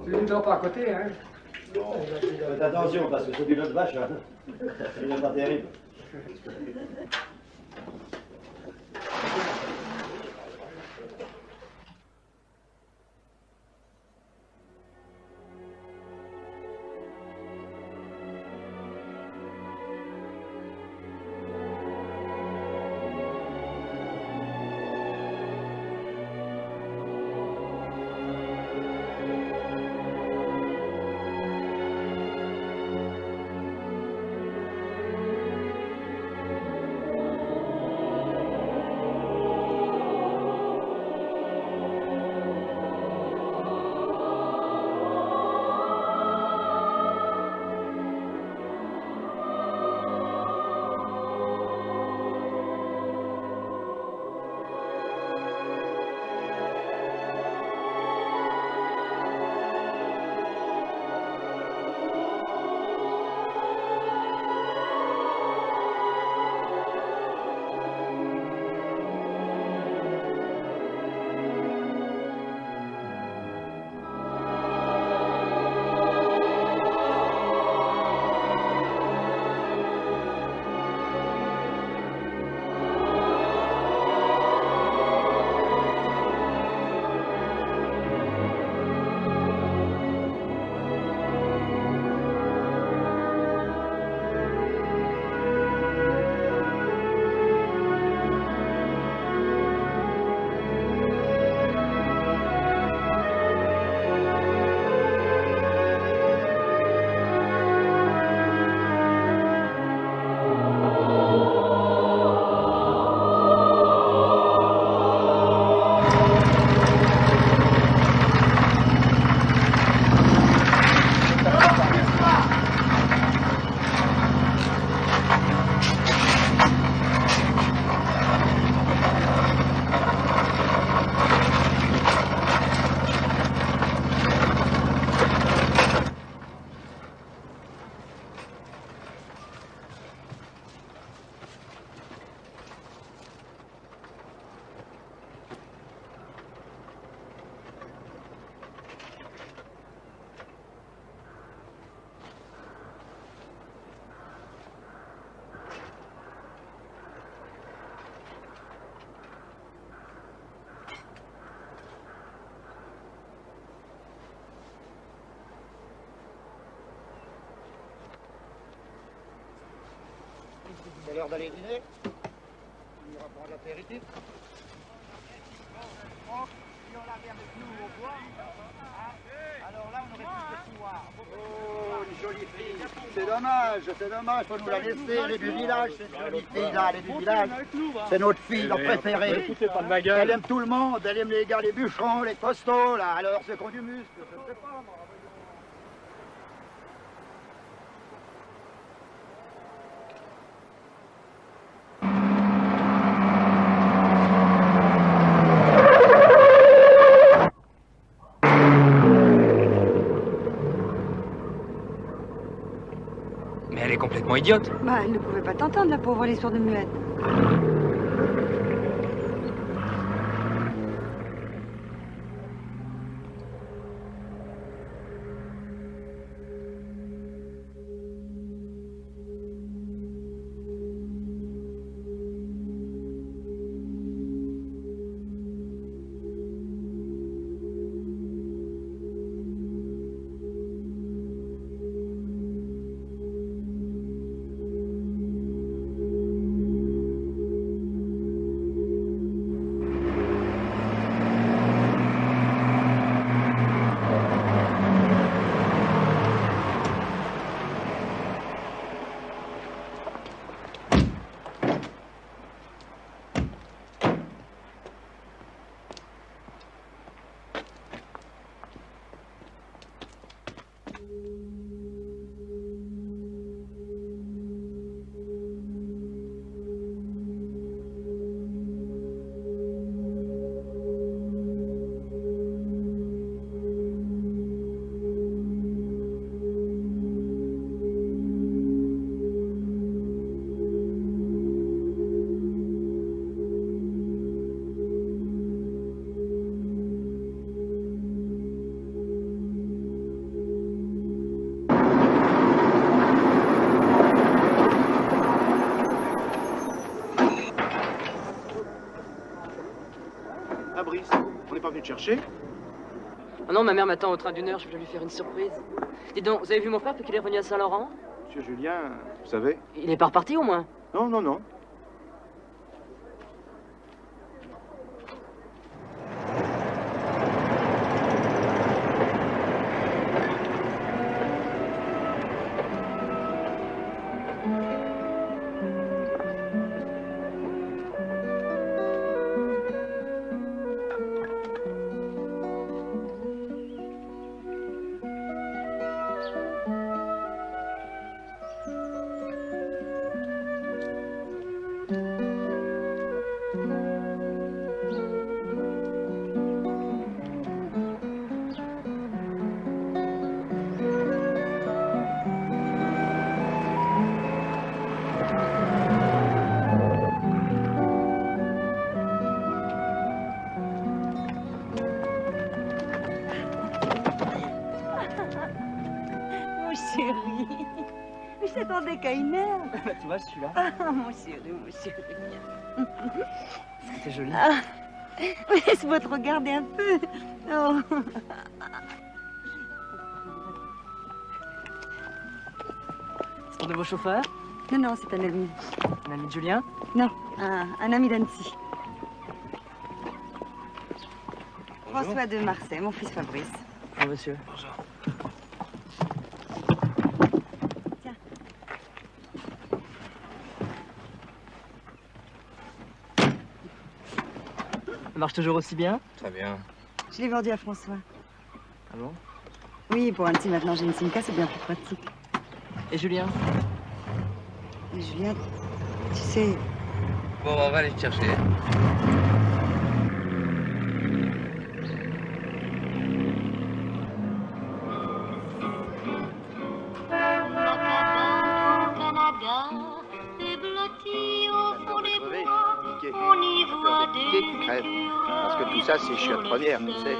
Tu ne dors pas à côté, hein? Non. Faites attention, parce que c'est une autre vache, hein. Il n'est pas terrible. C'est l'heure d'aller dîner. On ira prendre l'apéritif. Franck, si on l'avait avec nous au bois, alors là on aurait plus de pouvoir. Oh, une jolie fille. C'est dommage, faut nous la laisser. Elle est du village, cette jolie fille là, elle est du village. C'est notre fille, notre préférée. Elle aime tout le monde, elle aime les gars, les bûcherons, les costauds là, alors ceux qui ont du muscle, je ne sais pas moi. Mais elle est complètement idiote. Bah, elle ne pouvait pas t'entendre, la pauvre, elle est sourde muette. marché? Ah non, ma mère m'attend au train d'1 heure, je vais lui faire une surprise. Dis donc, vous avez vu mon frère depuis qu'il est revenu à Saint-Laurent? Monsieur Julien, vous savez? Il est pas reparti au moins? Non, non, non. Chérie, mais je t'attendais qu'à 1 heure. Bah, tu vois, je suis là. Ah, mon chéri, mon chéri. C'est joli. Ah, laisse-moi te regarder un peu. Oh. C'est ton nouveau chauffeur? Non, non, c'est un ami. Un ami de Julien? Non, un ami d'Annecy. François de Marseille, mon fils Fabrice. Bonjour, monsieur. Bonjour. Ça marche toujours aussi bien? Très bien. Je l'ai vendu à François. Ah bon? Oui, pour Annecy, maintenant j'ai une Simca, c'est bien plus pratique. Et Julien? Et Julien, tu sais, Bon, on va aller te chercher. On y voit des crèves. Parce que tout ça, c'est chiottes premières, tu sais.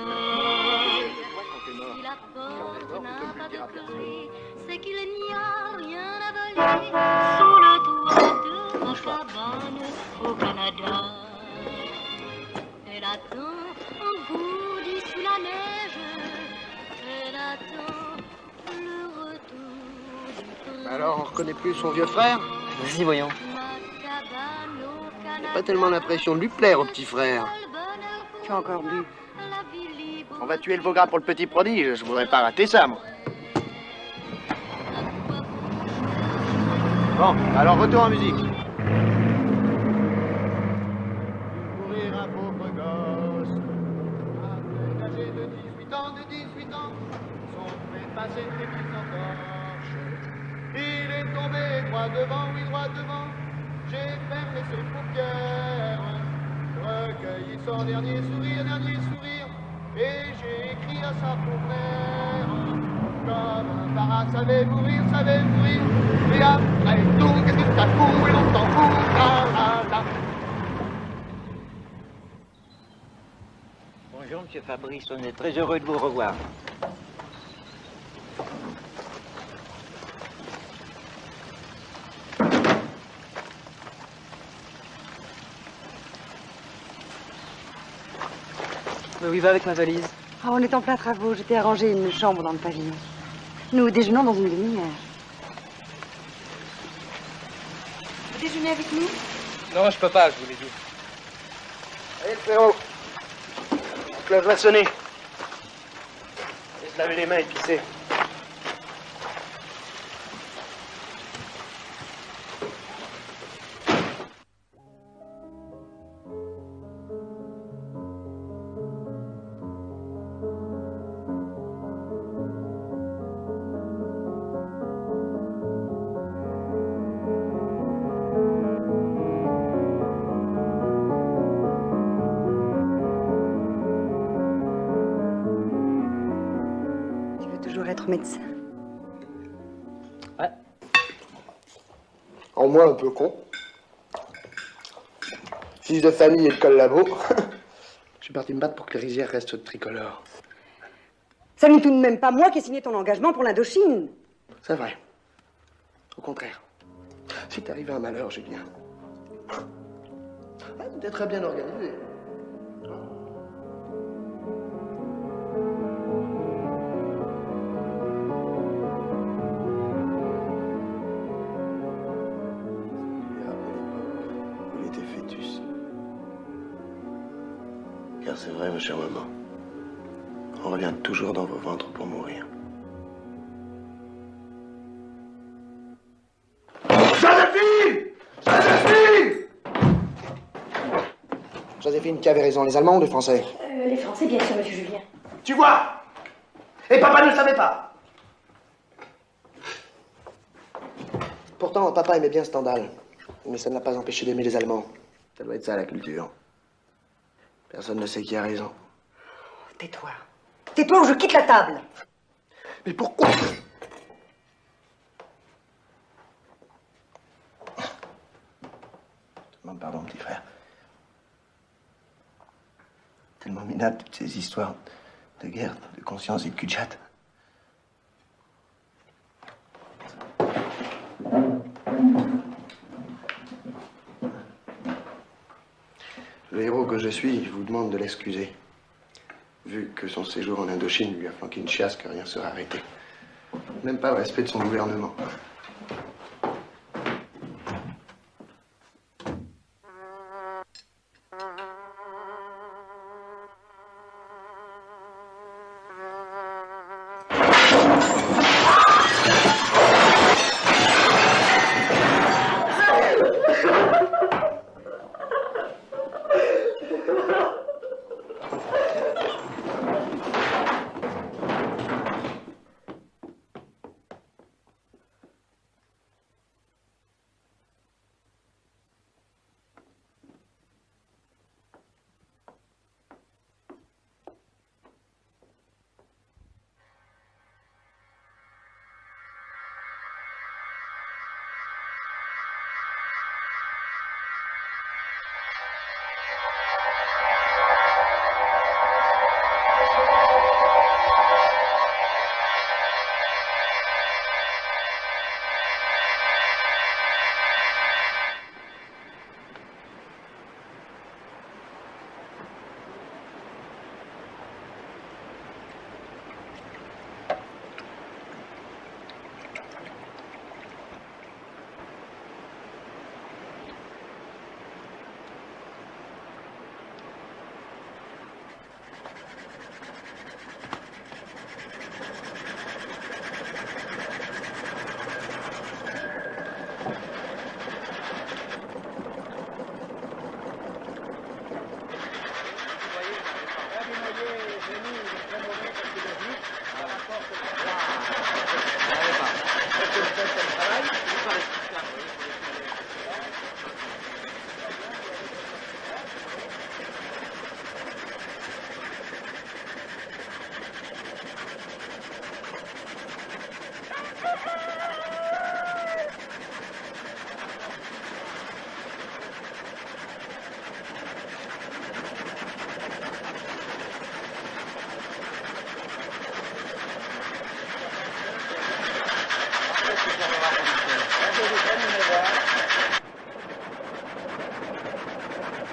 Si la porte n'a pas de clé, c'est qu'il n'y a rien à voler sous le toit de ma cabane au Canada. Elle attend engourdie sous la neige, elle attend le retour du printemps. Alors, on reconnaît plus son vieux frère? Vas-y, voyons. Ma cabane au Canada. Pas tellement l'impression de lui plaire au petit frère. tu as encore bu. La vie libre. On va tuer le Vaugras pour le petit prodige. Je voudrais pas rater ça, moi. Bon, alors retour en musique. Mourir un pauvre gosse, âgé de 18 ans, son fait passer des petites entorches. Il est tombé droit devant, oui, droit devant. J'ai fermé ses paupières, recueilli son dernier sourire, et j'ai écrit à sa pauvre mère. Comme par hasard, savait mourir, et après tout, qu'est-ce que ça fout, et l'on s'en fout, là. Bonjour, monsieur Fabrice, on est très heureux de vous revoir. Où il va avec ma valise? Ah, on est en plein travaux, je t'ai arrangé une chambre dans le pavillon. Nous déjeunons dans une demi-heure. Vous déjeunez avec nous? Non, je peux pas, je vous l'ai dit. Allez, le frérot, la cloche va sonner. Allez se laver les mains et pisser. Être médecin. Ouais. En moi, un peu con. Fils de famille et le col labo. Je suis parti me battre pour que les rizières restent tricolores. Ça n'est tout de même pas moi qui ai signé ton engagement pour l'Indochine. C'est vrai. Au contraire. Si t'arrive un malheur, Julien. T'es très bien organisé. c'est vrai, ma chère maman. On revient toujours dans vos ventres pour mourir. Joséphine! Joséphine! Joséphine, qui avait raison, les Allemands ou les Français? Les Français, bien sûr, monsieur Julien. Tu vois? Et papa ne le savait pas. Pourtant, papa aimait bien Stendhal. Mais ça ne l'a pas empêché d'aimer les Allemands. Ça doit être ça, la culture. Personne ne sait qui a raison. Tais-toi. Tais-toi ou je quitte la table. Mais pourquoi? Je te demande pardon, petit frère. Tellement minable, toutes ces histoires de guerre, de conscience et de cul-de-jatte. Le héros que je suis vous demande de l'excuser, vu que son séjour en Indochine lui a flanqué une chiasse que rien ne sera arrêté. Même pas le respect de son gouvernement.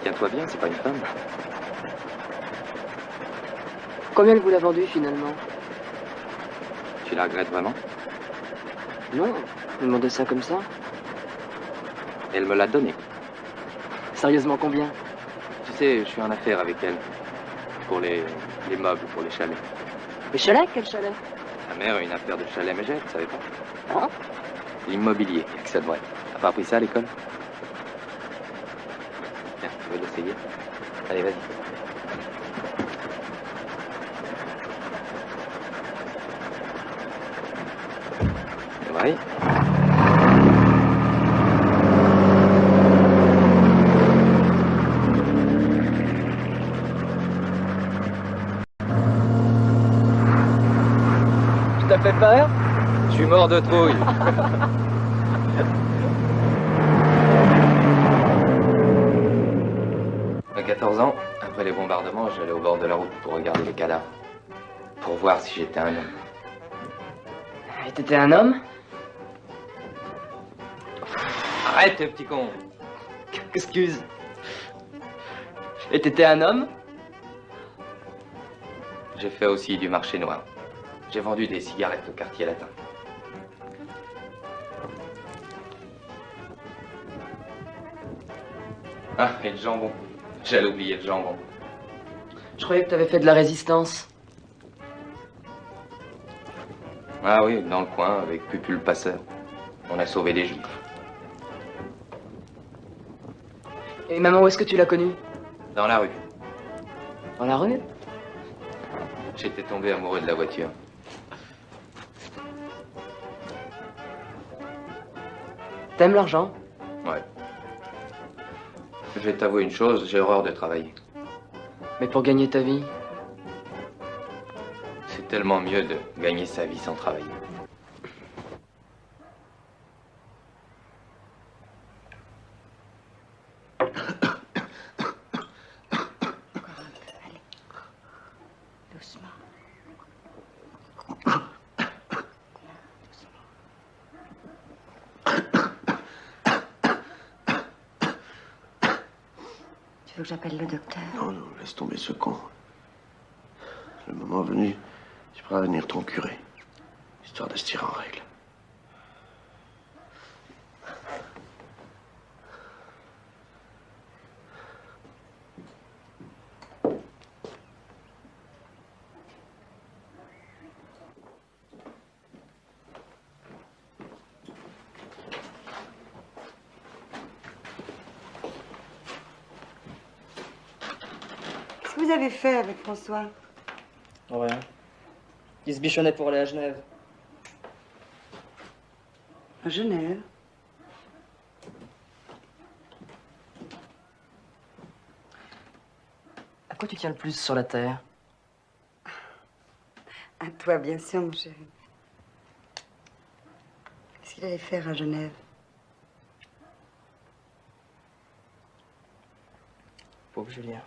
Tiens-toi bien, c'est pas une femme. Combien elle vous l'a vendu finalement? Tu la regrettes vraiment? Non, vous demandez ça comme ça? Elle me l'a donné. Sérieusement, combien? Tu sais, je suis en affaire avec elle. Pour les meubles, pour les chalets. Les chalets? Quel chalet? Ta mère a une affaire de chalet mégère, tu savais pas? Ah? L'immobilier, y'a que ça de vrai. T'as pas appris ça à l'école? Tiens, tu veux l'essayer? Allez, vas-y. C'est vrai? Tu t'as fait peur? Je suis mort de trouille. À 14 ans, après les bombardements, j'allais au bord de la route pour regarder les cadavres. Pour voir si j'étais un homme. Et t'étais un homme? Arrête, petit con! Excuse. Et t'étais un homme? J'ai fait aussi du marché noir. J'ai vendu des cigarettes au quartier latin. Ah, et le jambon. J'allais oublier le jambon. Je croyais que t'avais fait de la résistance. Ah oui, dans le coin, avec Pupule Passeur. On a sauvé des juifs. Et maman, où est-ce que tu l'as connue? Dans la rue. Dans la rue? J'étais tombé amoureux de la voiture. T'aimes l'argent? Ouais. Je vais t'avouer une chose, j'ai horreur de travailler. Mais pour gagner ta vie? C'est tellement mieux de gagner sa vie sans travailler. Tu veux que j'appelle le docteur? Non, non, laisse tomber ce con. Le moment venu, tu feras venir ton curé, histoire de se tirer en règle. Qu'est-ce que vous avez fait avec François? Rien. Il se bichonnait pour aller à Genève. À Genève? À quoi tu tiens le plus sur la terre? À toi, bien sûr, mon chéri. Qu'est-ce qu'il allait faire à Genève? Pauvre Julien.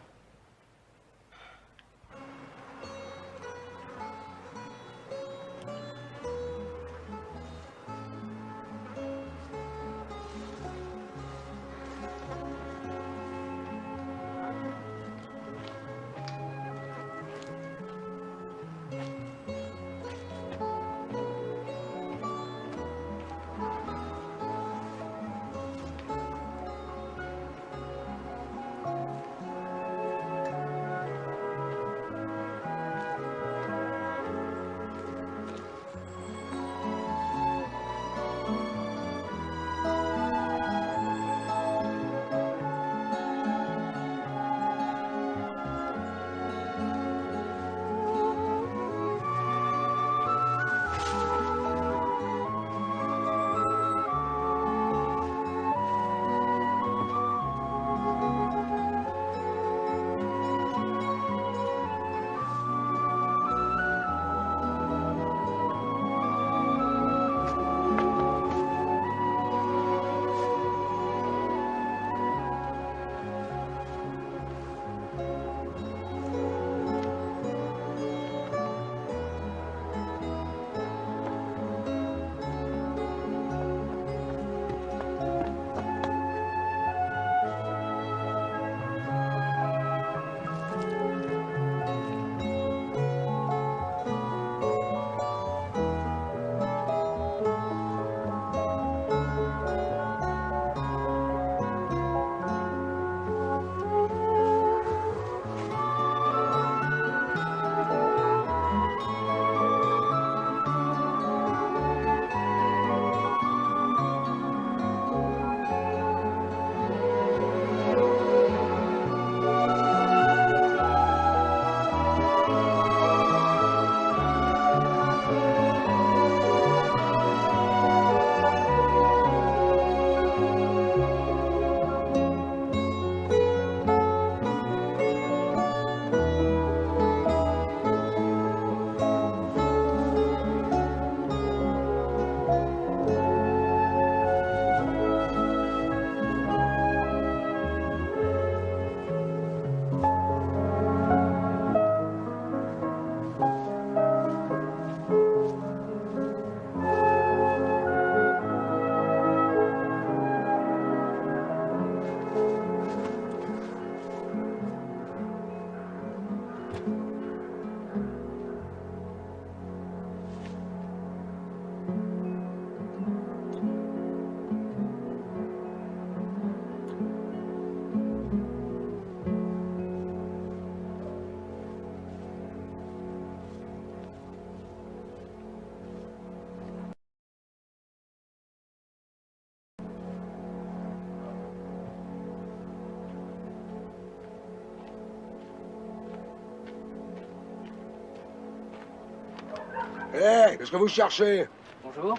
Hé, qu'est-ce que vous cherchez? Bonjour.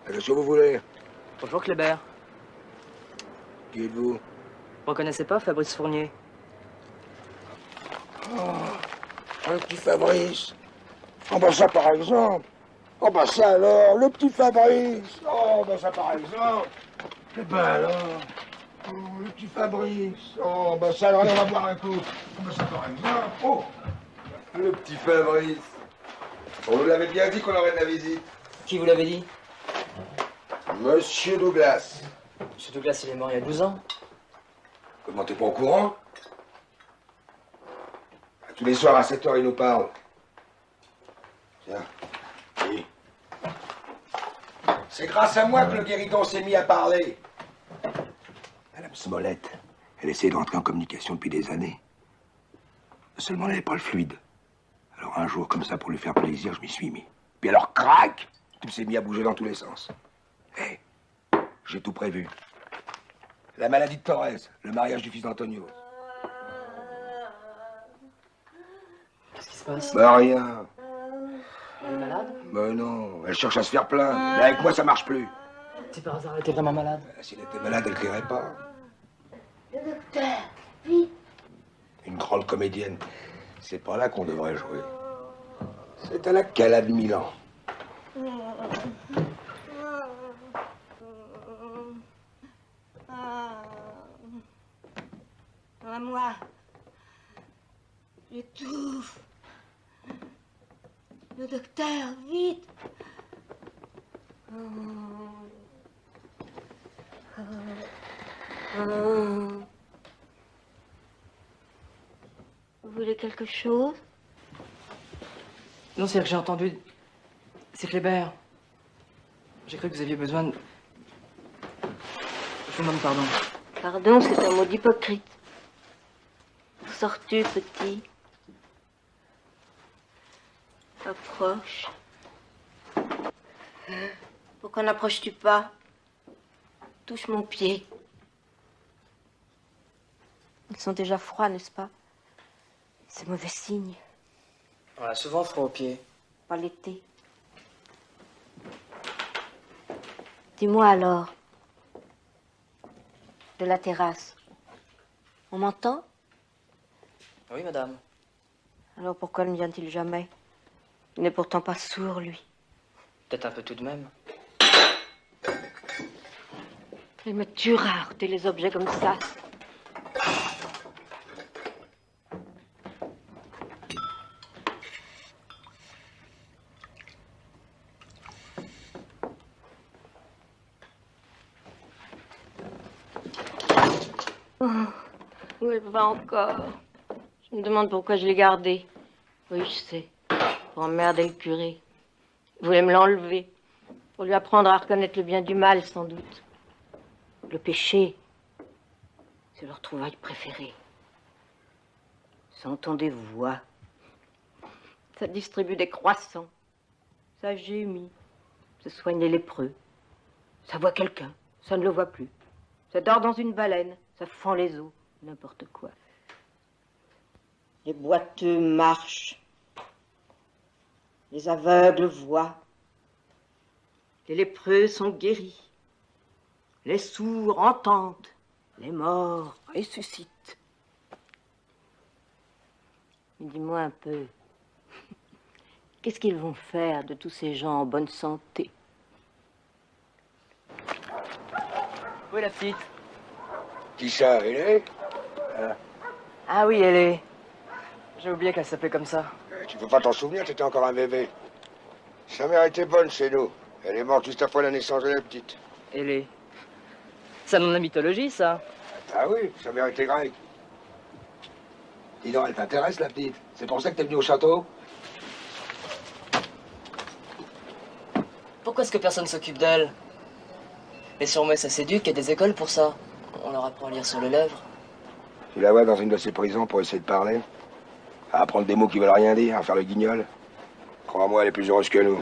Qu'est-ce que vous voulez? Bonjour Kléber. Qui êtes-vous? Vous reconnaissez pas Fabrice Fournier? Oh, le petit Fabrice. Oh, bah ça par exemple. Oh, bah ça alors, le petit Fabrice. Oh, bah ça par exemple. Eh ben alors. Oh, le petit Fabrice. Oh, bah ça alors, on va boire un coup. Oh, bah ça par exemple. Oh, le petit Fabrice. On nous l'avait bien dit qu'on aurait de la visite. Qui vous l'avait dit? Monsieur Douglas. Monsieur Douglas, il est mort il y a 12 ans. Comment t'es pas au courant? Tous les soirs à 7h, il nous parle. Tiens. Oui. C'est grâce à moi que le guéridon s'est mis à parler. Madame Smollett, elle essaie d'entrer en communication depuis des années. Seulement, elle n'avait pas le fluide. Alors un jour, comme ça, pour lui faire plaisir, je m'y suis mis. Puis alors, crac, tout s'est mis à bouger dans tous les sens. Hé, j'ai tout prévu. La maladie de Torres, le mariage du fils d'Antonio. Qu'est-ce qui se passe? Bah rien. Elle est malade? Bah non, elle cherche à se faire plaindre. Mais avec moi, ça marche plus. Si par hasard elle était vraiment malade? Si elle était malade, elle crierait pas. Le docteur, vite. Une grande comédienne. C'est pas là qu'on devrait jouer. C'est à la Cala de Milan. À moi. J'étouffe. Le docteur, vite. Vous voulez quelque chose? Non, c'est que j'ai entendu... C'est Kléber. J'ai cru que vous aviez besoin de... Je vous demande pardon. Pardon, c'est un mot d'hypocrite. Où sors-tu, petit? Approche. Pourquoi n'approches-tu pas? Touche mon pied. Ils sont déjà froids, n'est-ce pas? C'est mauvais signe. On a souvent froid aux pieds. Pas l'été. Dis-moi alors. De la terrasse. On m'entend? Oui, madame. Alors pourquoi ne vient-il jamais? Il n'est pourtant pas sourd, lui. Peut-être un peu tout de même. Il me tuera à heurter les objets comme ça. Oh, où elle va encore? Je me demande pourquoi je l'ai gardée. Oui, je sais. Pour emmerder le curé. Il voulait me l'enlever. Pour lui apprendre à reconnaître le bien du mal, sans doute. Le péché, c'est leur trouvaille préférée. Ça entend des voix. Ça distribue des croissants. Ça gémit. Ça soigne les lépreux. Ça voit quelqu'un. Ça ne le voit plus. Ça dort dans une baleine. Ça fend les os. N'importe quoi. Les boiteux marchent. Les aveugles voient. Les lépreux sont guéris. Les sourds entendent. Les morts ressuscitent. Mais dis-moi un peu, qu'est-ce qu'ils vont faire de tous ces gens en bonne santé? Où est la petite? Qui ça, elle est? Ah oui, elle est... J'ai oublié qu'elle s'appelait comme ça. Tu peux pas t'en souvenir, t'étais encore un bébé. Sa mère était bonne chez nous. Elle est morte juste après la naissance de la petite. Elle est... C'est un nom de la mythologie, ça. Ah oui, sa mère était grecque. Dis donc, elle t'intéresse, la petite? C'est pour ça que t'es venu au château? Pourquoi est-ce que personne s'occupe d'elle? Les sourds ça s'éduque, il y a des écoles pour ça. On leur apprend à lire sur les lèvres. Tu la vois dans une de ces prisons pour essayer de parler? À apprendre des mots qui veulent rien dire, à faire le guignol? Crois-moi, elle est plus heureuse que nous.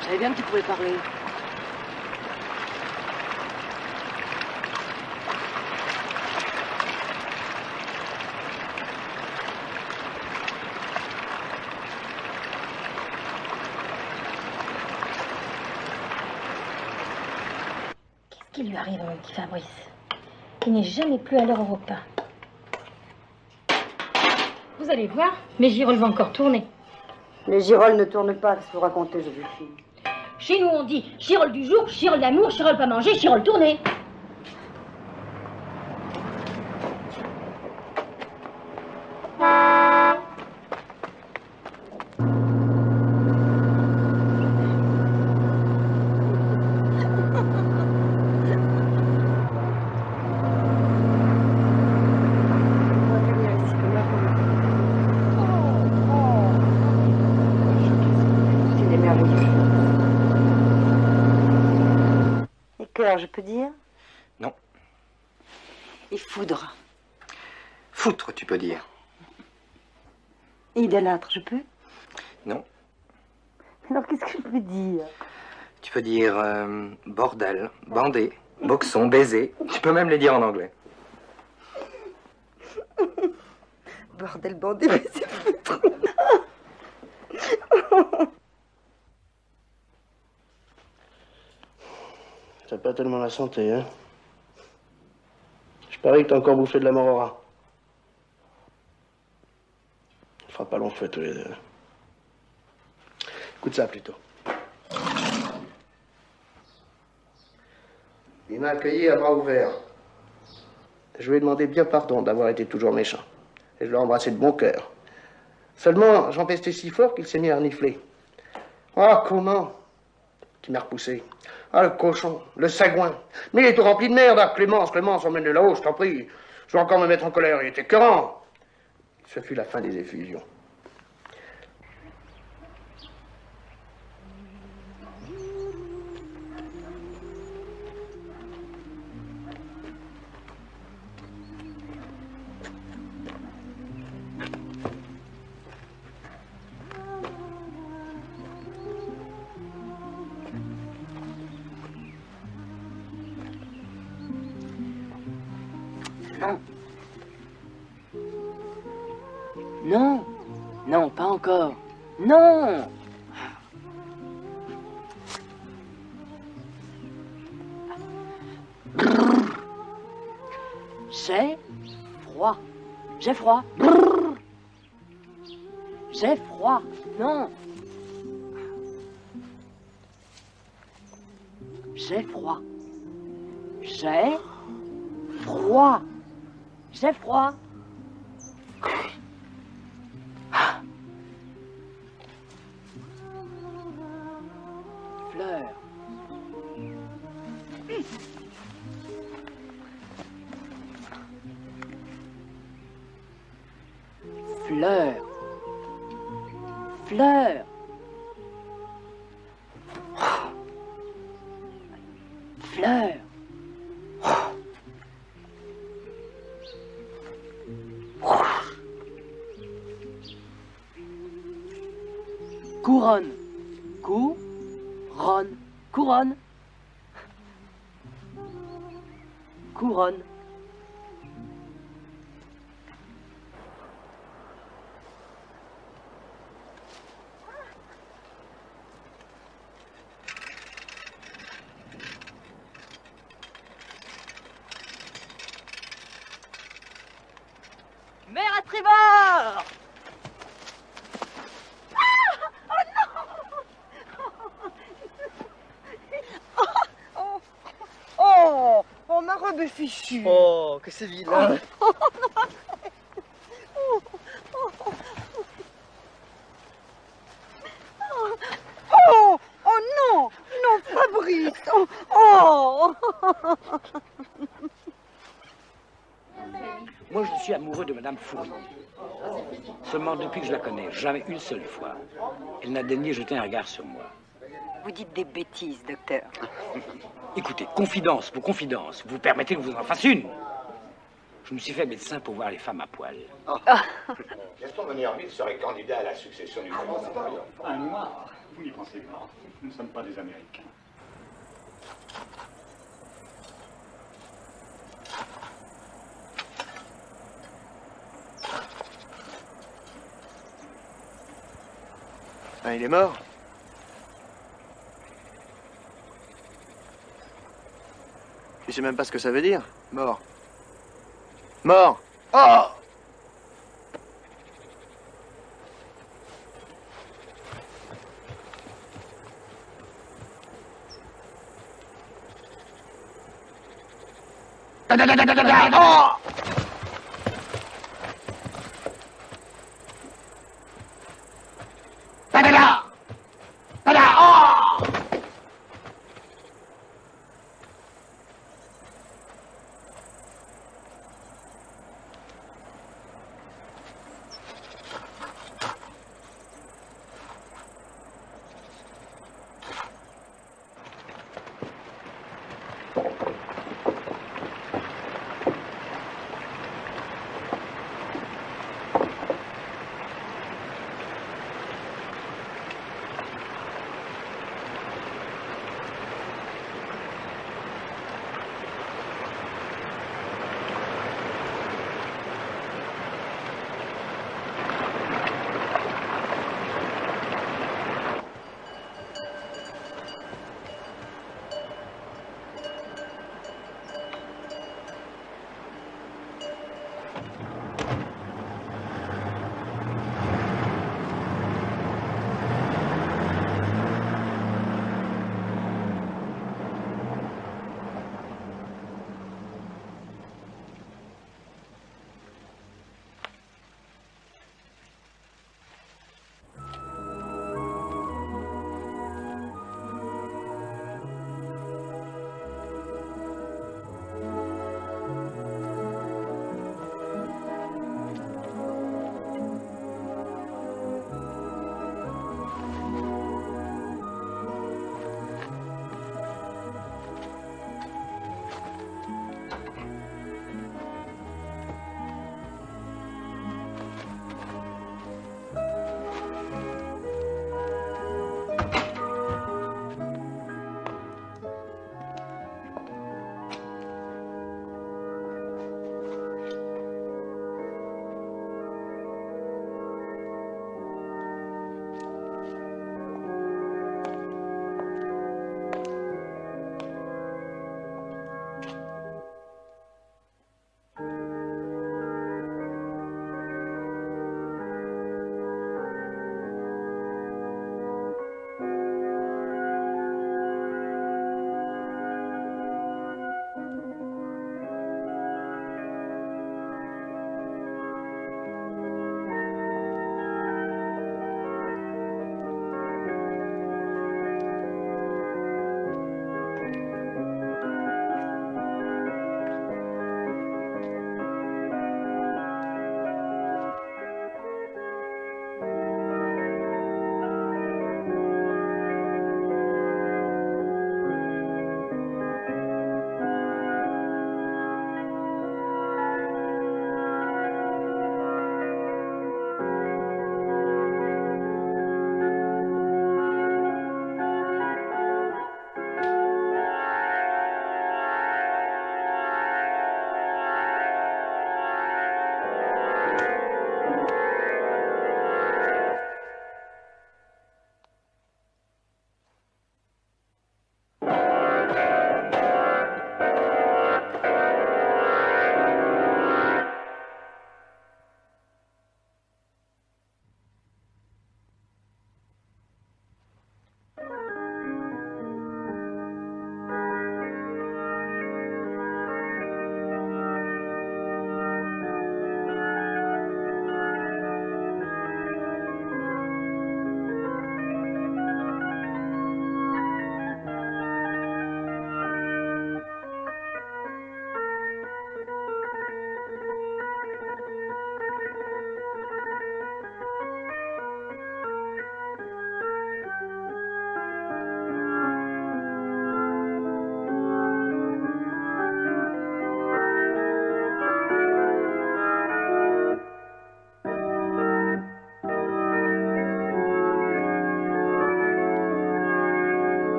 Je savais bien que tu pouvais parler. Qu'est-ce qui lui arrive à mon petit Fabrice? Il n'est jamais plus à l'heure au repas. Vous allez voir, mes girolles vont encore tourner. Les girolles ne tournent pas, qu'est-ce que vous racontez, Joséphine? Chez nous, on dit girole du jour, girole d'amour, girole pas manger, girole tourner. Je peux dire? Non. Et foudre? Foutre, tu peux dire. Idolâtre, je peux? Non. Alors qu'est-ce que je peux dire? Tu peux dire bordel, bandé, boxon, baiser. Tu peux même les dire en anglais. Bordel, bandé, baiser, foutre. T'as pas tellement la santé, hein? Je parie que t'as encore bouffé de la morora. On fera pas long feu tous les deux. Écoute ça plutôt. Il m'a accueilli à bras ouverts. Je lui ai demandé bien pardon d'avoir été toujours méchant. Et je l'ai embrassé de bon cœur. Seulement, j'en pestais si fort qu'il s'est mis à renifler. Ah, comment? Qui m'a repoussé. Ah, le cochon, le sagouin. Mais il est tout rempli de merde. Ah, Clémence, emmène de là-haut, je t'en prie. Je vais encore me mettre en colère, il était écœurant. Ce fut la fin des effusions. Non. Non. Non, pas encore. Non. J'ai froid. J'ai froid. J'ai froid. Non. J'ai froid. J'ai froid. J'ai froid. Fleur. Fleur. Fleur. Fleur. Couronne. Couronne. Couronne. Couronne. Mère à tribord! Oh, ma robe est fichue. Oh, que c'est vilain. Oh non, non, Fabrice. Oh. Moi, je suis amoureux de Madame Fournier. Seulement depuis que je la connais, jamais une seule fois, elle n'a daigné jeter un regard sur moi. Vous dites des bêtises, docteur. Écoutez, confidence pour confidence, vous permettez que je vous en fasse une? Je me suis fait médecin pour voir les femmes à poil. Gaston Bonnerville serait candidat à la succession du président. Un noir, vous n'y pensez pas. Nous ne sommes pas des Américains. Ah, il est mort? Je sais même pas ce que ça veut dire. Mort. Mort. Oh! Oh!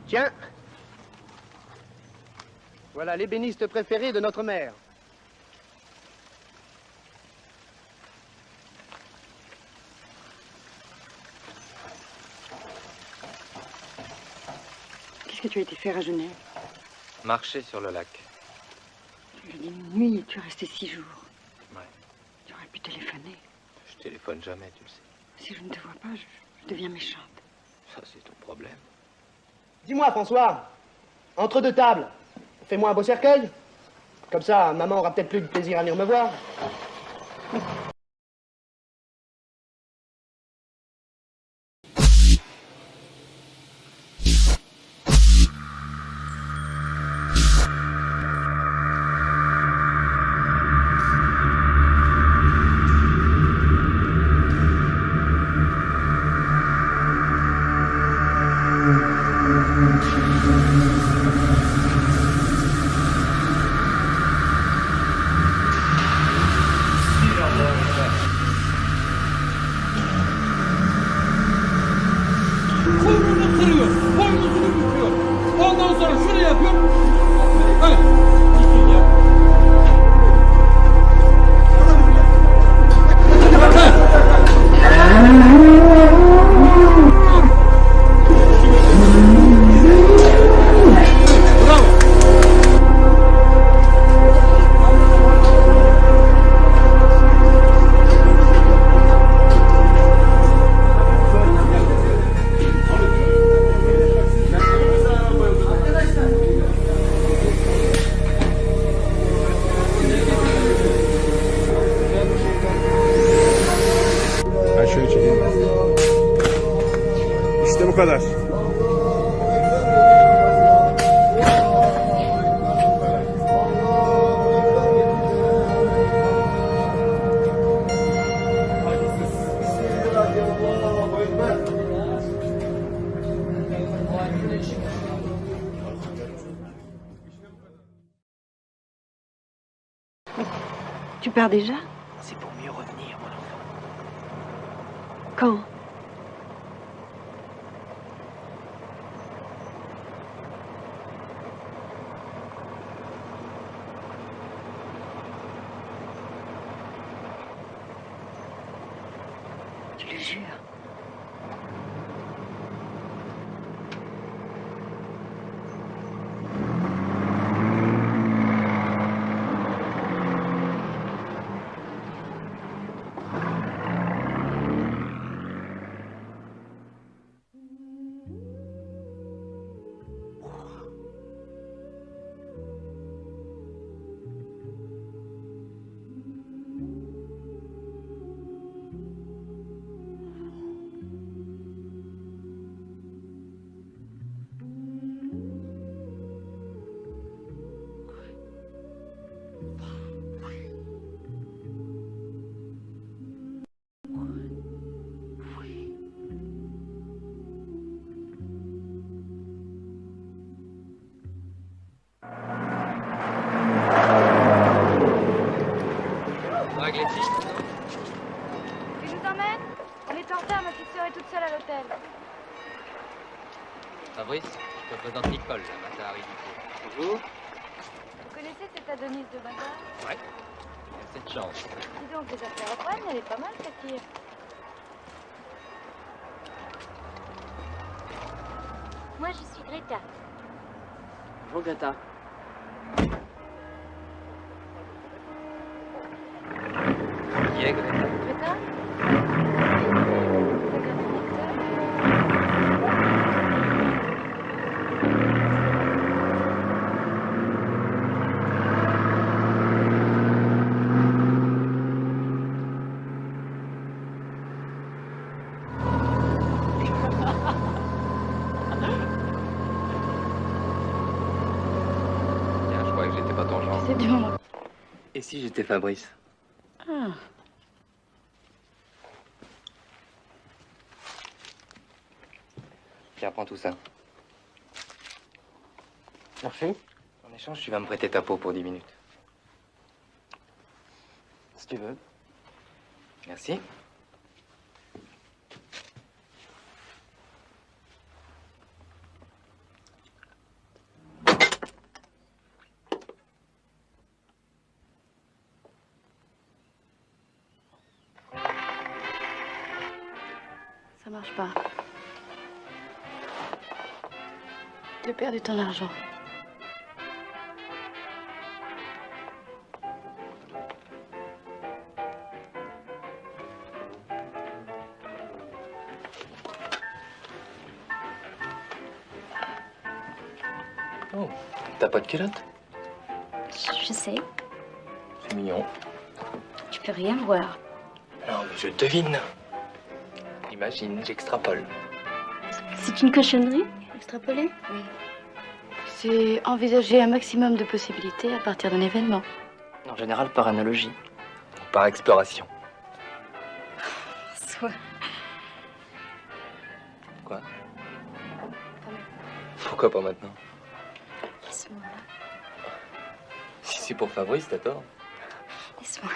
Tiens. Voilà l'ébéniste préféré de notre mère. Qu'est-ce que tu as été faire à Genève? Marcher sur le lac. Je dis une nuit et tu es resté 6 jours. Ouais. Tu aurais pu téléphoner. Je téléphone jamais, tu le sais. Si je ne te vois pas, je deviens méchante. Ça, c'est ton problème. Dis-moi, François, entre deux tables, fais-moi un beau cercueil. Comme ça, maman aura peut-être plus de plaisir à venir me voir. Kolunu kırıyor, boynuzunu büküyor. Ondan sonra şunu yapıyor. Evet. Ben şöyle çekeyim. İşte bu kadar. Tu pars déjà? C'est pour mieux revenir, mon enfant. Quand? Tu le jures? Drague les filles. Et je t'emmène? On est en retard, ma petite sœur est toute seule à l'hôtel. Fabrice, je te présente Nicole, la Matahari du coup. Bonjour. Vous connaissez cette Adonis de Baga? Ouais. Il y a cette chance. Dis donc, les affaires reprennent, elle est pas mal, cette fille. Moi, je suis Greta. Bonjour Greta. Qui est Greta? Greta? Tiens, je croyais que j'étais pas ton genre. C'est dur. Et si j'étais Fabrice? Ah. Tiens, prends tout ça. Merci. En échange, tu vas me prêter ta peau pour 10 minutes. Si tu veux. Merci. marche pas. Tu as perdu ton argent. Oh, t'as pas de culotte? Je sais. C'est mignon. Tu peux rien voir. Non, mais je devine. Imagine, j'extrapole. C'est une cochonnerie, extrapoler? Oui. C'est envisager un maximum de possibilités à partir d'un événement. En général, par analogie. Ou par exploration. Soit. Quoi? Pourquoi pas maintenant? Laisse-moi. Si c'est pour Fabrice, t'as tort. Laisse-moi.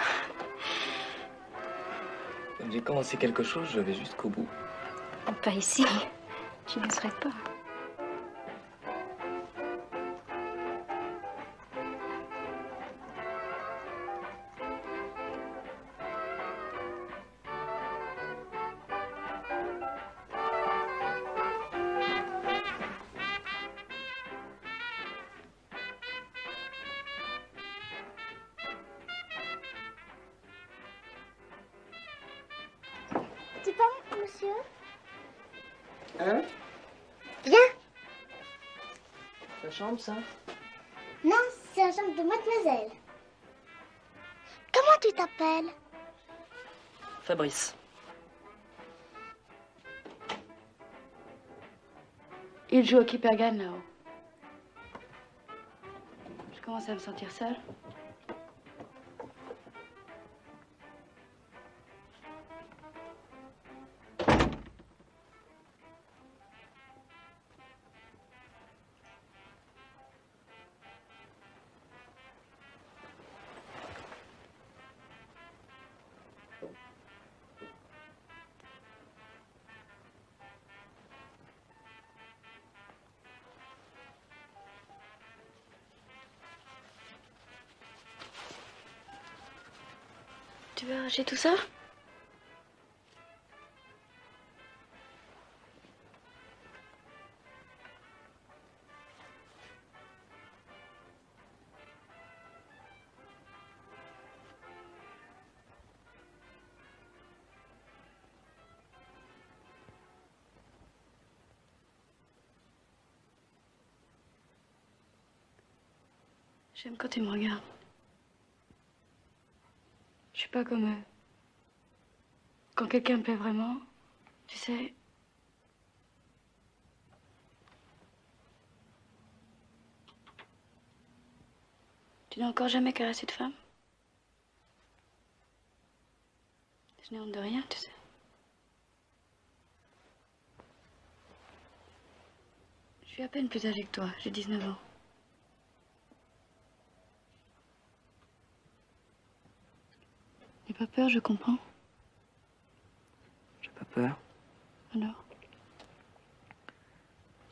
Quand j'ai commencé quelque chose, je vais jusqu'au bout. Pas ici. Tu ne serais pas. Tu parles, monsieur? Hein? Viens. Ta chambre, ça? Non, c'est la chambre de mademoiselle. Comment tu t'appelles? Fabrice. Il joue au Kippergan là-haut. Je commence à me sentir seule. Tu veux arracher tout ça? J'aime quand tu me regardes. Je suis pas comme eux. Quand quelqu'un me plaît vraiment, tu sais... Tu n'as encore jamais caressé de femme? Je n'ai honte de rien, tu sais. Je suis à peine plus âgée que toi, j'ai 19 ans. N'aie pas peur, je comprends. J'ai pas peur. Alors?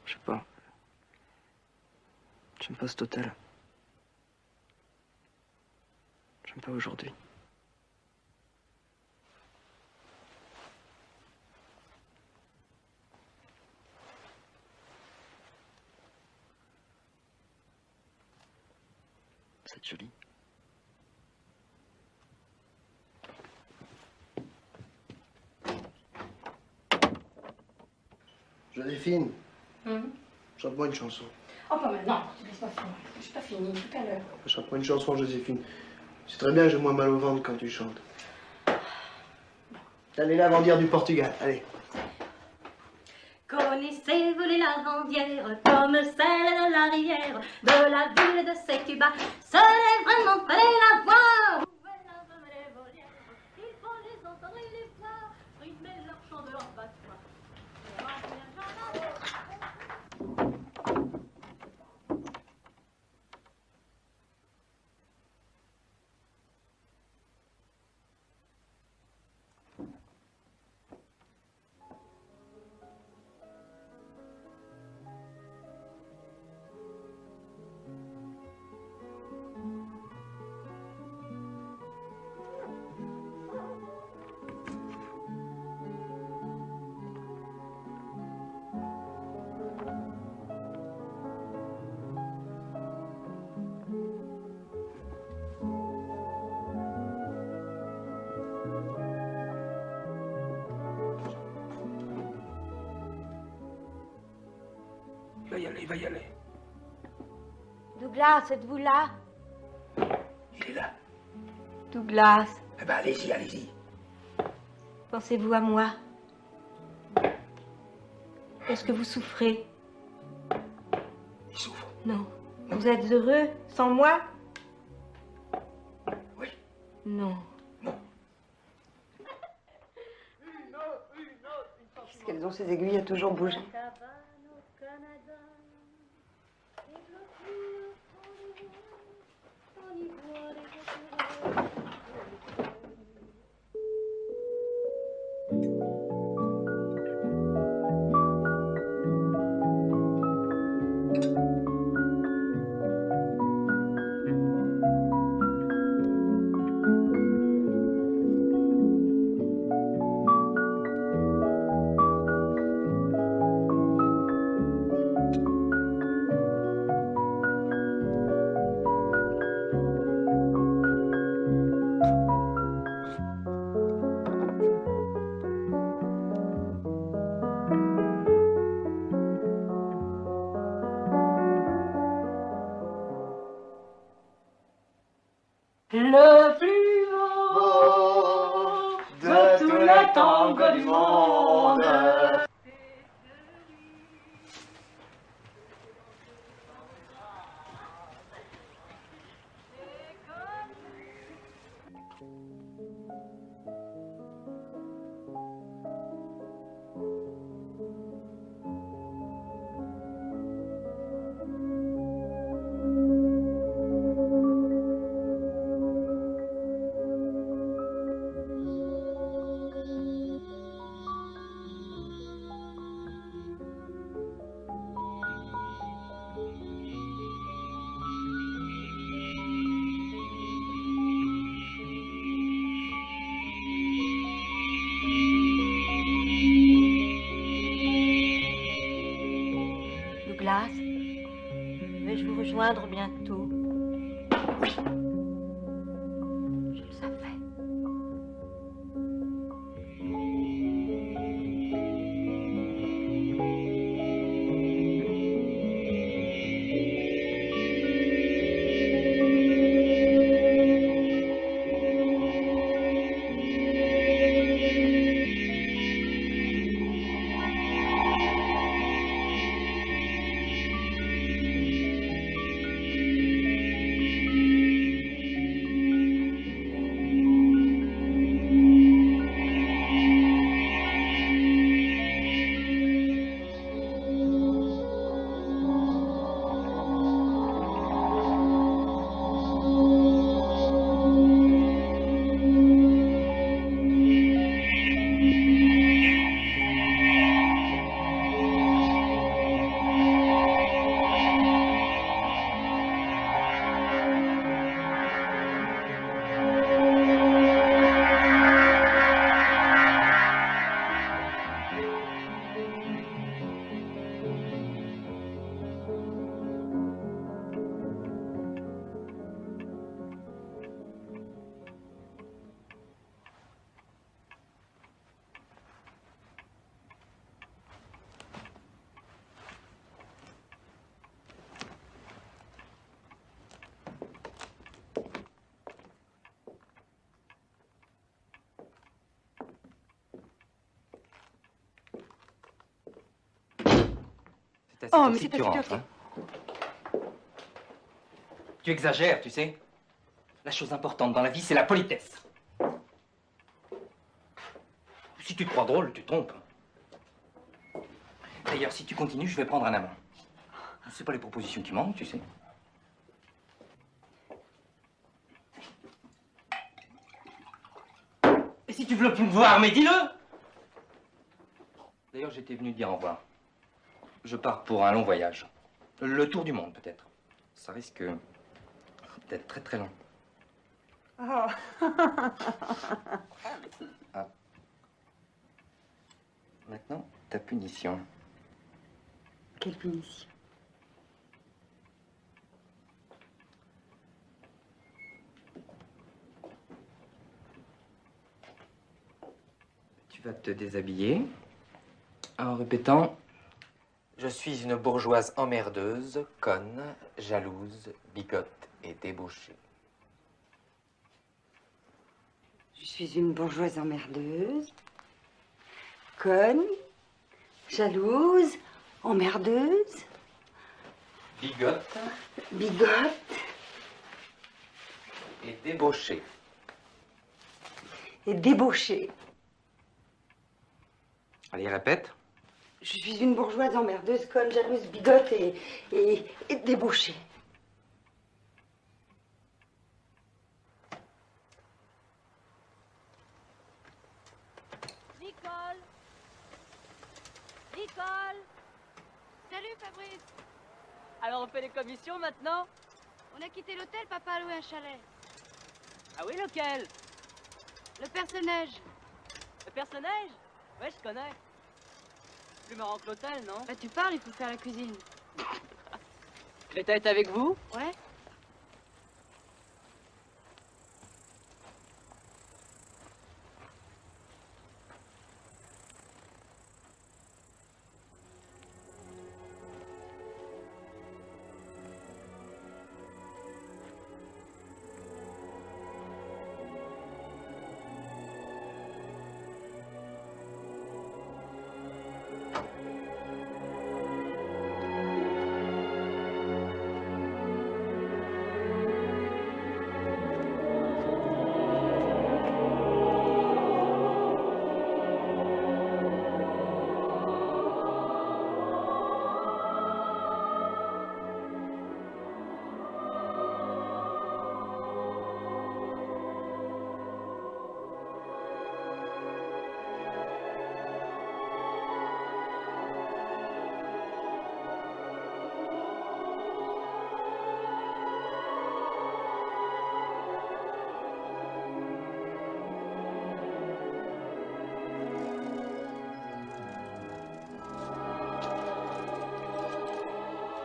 Je sais pas. J'aime pas cet hôtel. J'aime pas aujourd'hui. C'est joli. Joséphine, chante-moi une chanson. Oh, pas maintenant. Tu laisses pas finir. Je suis pas fini tout à l'heure. Chante-moi une chanson, Joséphine. C'est très bien, j'ai moins mal au ventre quand tu chantes. Allez, la lavandière du Portugal, allez. Connaissez-vous les lavandières comme celle de l'arrière de la ville de Sécuba? Ce n'est vraiment fallait la voir. Il faut les entendre et les voir, rythmer leur chant de leur battoir. y aller, il va y aller. Douglas, êtes-vous là? Il est là. Douglas, Eh ben, allez-y, allez-y. pensez-vous à moi? Est-ce que vous souffrez? Il souffre. Non. Vous êtes heureux sans moi? Oui. Non. Qu'est-ce qu'elles ont ces aiguilles à toujours bouger? Le plus beau de tous les tangos du monde. Douglas, vais-je vous rejoindre bientôt? Je le savais. Oh, mais c'est assez hein. Tu exagères, tu sais. La chose importante dans la vie, c'est la politesse. Si tu te crois drôle, tu te trompes. D'ailleurs, si tu continues, je vais prendre un amant. C'est pas les propositions qui manquent, tu sais. Et si tu veux plus me voir, mais dis-le! D'ailleurs, j'étais venu te dire au revoir. Je pars pour un long voyage. Le tour du monde, peut-être. Ça risque d'être très très long. Oh. Ah. Maintenant, ta punition. Quelle punition? Tu vas te déshabiller en répétant « Je suis une bourgeoise emmerdeuse, conne, jalouse, bigote et débauchée. Je suis une bourgeoise emmerdeuse, conne, jalouse, emmerdeuse, Bigote bigote et débauchée. et débauchée. Allez, répète. Je suis une bourgeoise emmerdeuse, conne, jalouse, bigote et débauchée. Nicole Nicole Salut Fabrice. Alors on fait les commissions maintenant? On a quitté l'hôtel, papa a loué un chalet. Ah oui, lequel? Le personnage. Le personnage? Ouais, je connais. Plus marrant que l'hôtel, non? Bah tu parles, il faut faire la cuisine. Greta est avec vous? Ouais.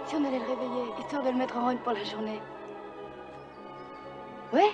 Si on allait le réveiller, histoire de le mettre en rogne pour la journée. Ouais.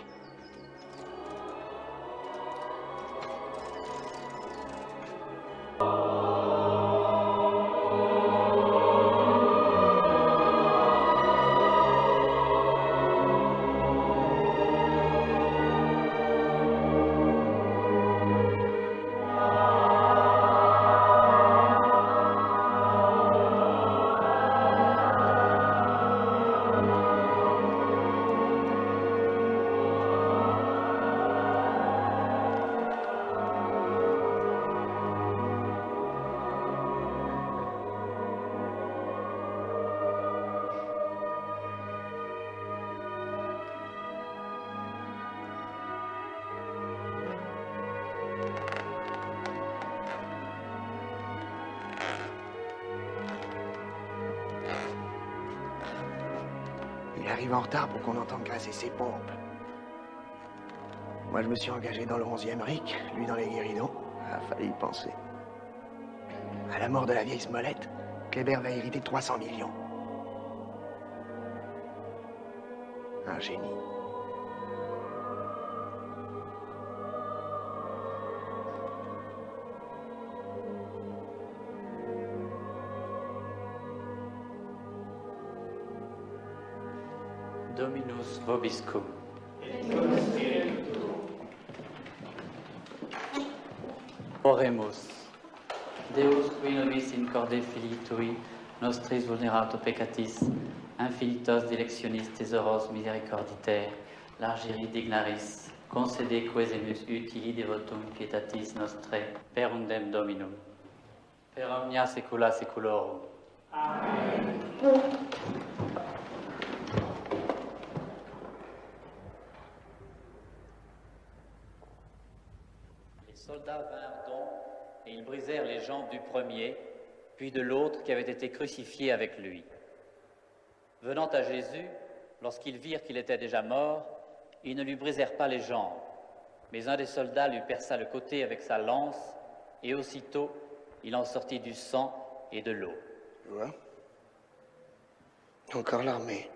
Il arrive en retard pour qu'on entende grincer ses pompes. Moi, je me suis engagé dans le 11e RIC, lui dans les guéridons. Ah, fallait y penser. À la mort de la vieille Smollett, Kléber va hériter 300 millions. Un génie. Dominus vobiscum. Oremus. Deus qui nobis in corde filii tui, nostris vulnerato peccatis, infinitos dilectionis tesoros misericorditer, largiri dignaris, concede quesemus utili devotum pietatis nostrae, per undem Dominum. Per omnia saecula saeculorum. Amen. Les soldats vinrent donc, et ils brisèrent les jambes du premier, puis de l'autre qui avait été crucifié avec lui. Venant à Jésus, lorsqu'ils virent qu'il était déjà mort, ils ne lui brisèrent pas les jambes, mais un des soldats lui perça le côté avec sa lance, et aussitôt il en sortit du sang et de l'eau. Tu vois? Encore l'armée.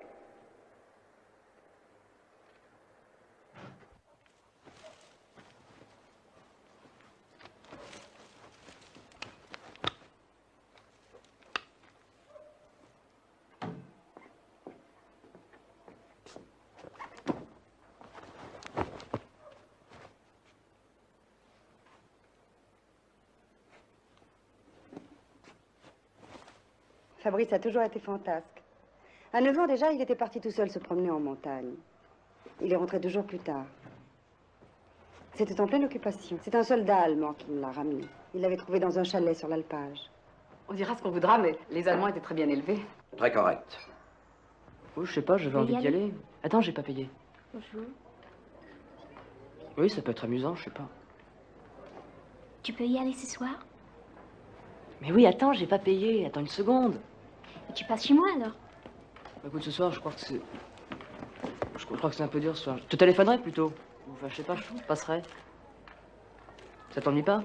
Fabrice a toujours été fantasque. À 9 ans déjà, il était parti tout seul se promener en montagne. Il est rentré 2 jours plus tard. C'était en pleine occupation. C'est un soldat allemand qui me l'a ramené. Il l'avait trouvé dans un chalet sur l'Alpage. On dira ce qu'on voudra, mais les Allemands étaient très bien élevés. Très correct. Oh, je sais pas, j'avais envie d'y aller. Attends, j'ai pas payé. Bonjour. Oui, ça peut être amusant, je sais pas. Tu peux y aller ce soir? Mais oui, attends, j'ai pas payé. Attends une seconde. Et tu passes chez moi alors? Bah, écoute, ce soir, je crois que c'est... Je crois que c'est un peu dur ce soir. Je te téléphonerai plutôt. Enfin, je sais pas, je passerai. Ça t'ennuie pas?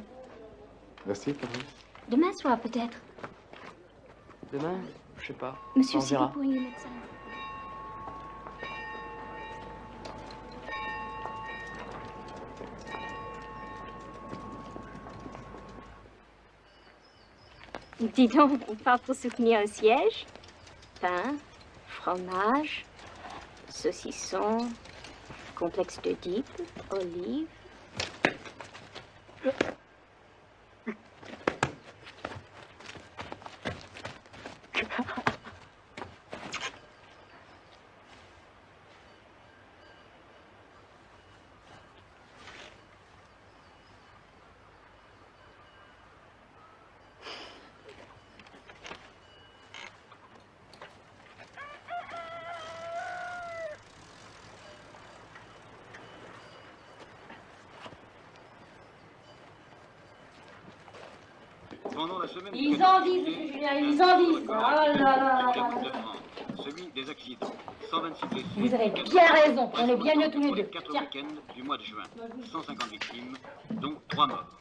Merci, Fabrice. Demain soir peut-être. Demain? Je sais pas. Monsieur On verra. Siri pourrait y mettre ça. Dis donc, on part pour soutenir un siège. Pain, fromage, saucisson, complexe de dip, olive. Ils en disent, monsieur Julien, ils en disent. Oh là là là là. Celui des accidents. 126 blessés. Vous avez bien raison, on est bien mieux tous les deux. 4 Tiens. week-ends du mois de juin. 150 victimes, dont 3 morts.